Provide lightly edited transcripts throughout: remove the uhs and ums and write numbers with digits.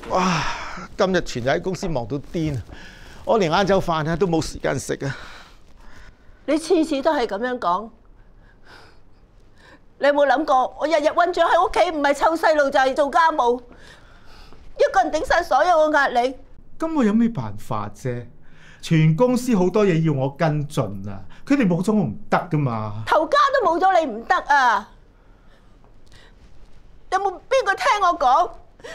哇！今日全日喺公司忙到癲，我連晏晝飯都冇時間食啊！你次次都係咁樣講，你有冇諗過？我日日韞咗喺屋企，唔係湊細路就係做家務，一個人頂晒所有嘅壓力。咁我有咩辦法啫？全公司好多嘢要我跟進啊！佢哋冇咗我唔得噶嘛。頭家都冇咗你唔得啊！有冇邊個聽我講？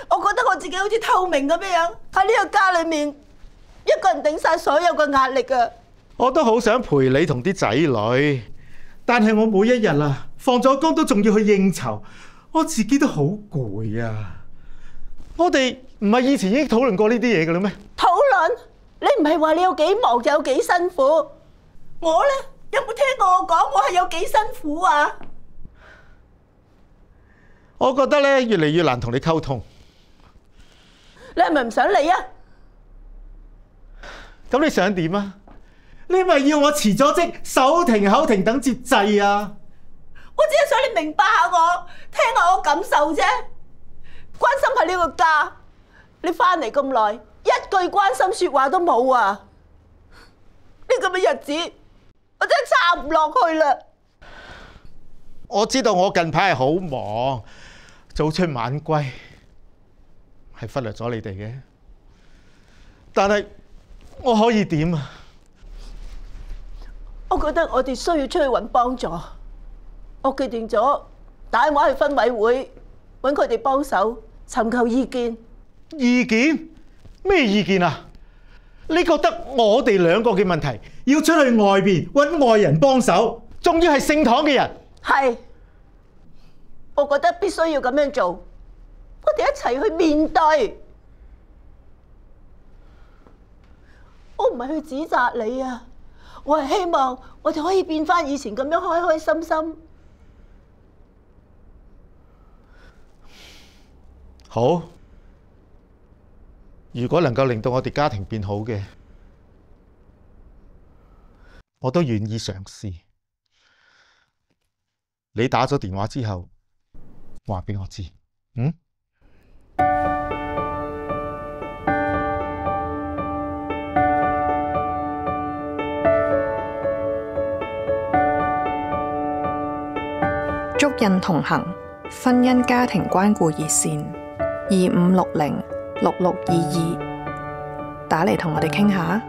我覺得我自己好似透明咁樣喺呢個家裏面，一個人頂晒所有嘅壓力啊！我都好想陪你同啲仔女，但係我每一日啊，放咗工都仲要去應酬，我自己都好攰啊！我哋唔係以前已經討論過呢啲嘢嘅啦咩？討論？你唔係話你有幾忙就有幾辛苦？我呢，有冇聽過我講我係有幾辛苦啊？我覺得咧越嚟越難同你溝通。你係咪唔想理啊？咁你想點啊？你咪要我辭咗職，手停口停等接濟啊？我只係想你明白下我，聽下我感受啫。關心係呢個家，你翻嚟咁耐，一句關心說話都冇啊！呢咁嘅日子，我真係撐唔落去啦。我知道我近排係好忙，早出晚歸，係忽略咗你哋嘅。但係我可以點啊？我覺得我哋需要出去揾幫助。我決定咗打電話去分委會，揾佢哋幫手尋求意見。意見？咩意見啊？你覺得我哋兩個嘅問題要出去外邊揾外人幫手，仲要係聖堂嘅人？係，我覺得必須要咁樣做。我哋一齊去面對。我唔係去指責你啊，我係希望我哋可以變返以前咁樣開開心心。好，如果能夠令到我哋家庭變好嘅，我都願意嘗試。你打咗電話之後，話俾我知，嗯？足印同行，婚姻家庭關顧熱線25606622，打嚟同我哋傾下。